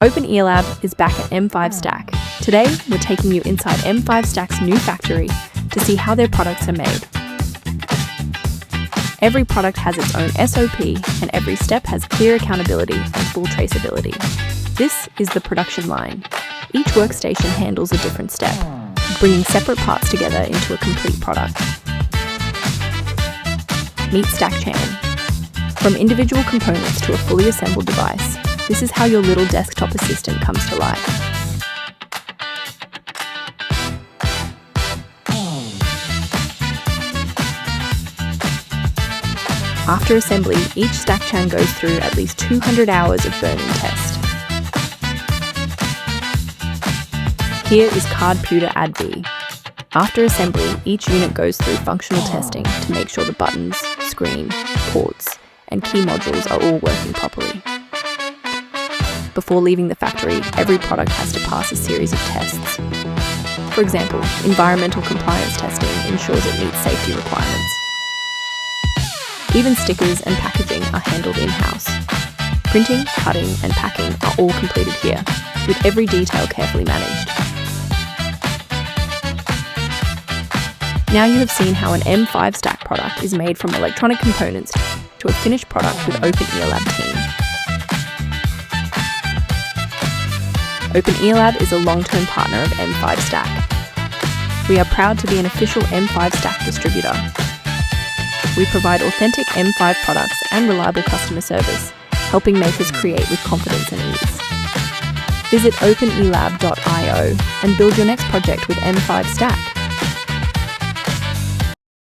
OpenELAB is back at M5Stack. Today, we're taking you inside M5Stack's new factory to see how their products are made. Every product has its own SOP, and every step has clear accountability and full traceability. This is the production line. Each workstation handles a different step, bringing separate parts together into a complete product. Meet StackChain. From individual components to a fully assembled device, this is how your little desktop assistant comes to life. After assembly, each StackChain goes through at least 200 hours of burn-in test. Here is Card Pewter ADV. After assembly, each unit goes through functional testing to make sure the buttons, screen, ports, and key modules are all working properly. Before leaving the factory, every product has to pass a series of tests. For example, environmental compliance testing ensures it meets safety requirements. Even stickers and packaging are handled in-house. Printing, cutting, and packing are all completed here, with every detail carefully managed. Now you have seen how an M5Stack product is made from electronic components to a finished product with OpenELAB team. OpenELAB is a long-term partner of M5Stack. We are proud to be an official M5Stack distributor. We provide authentic M5 products and reliable customer service, helping makers create with confidence and ease. Visit openelab.io and build your next project with M5Stack.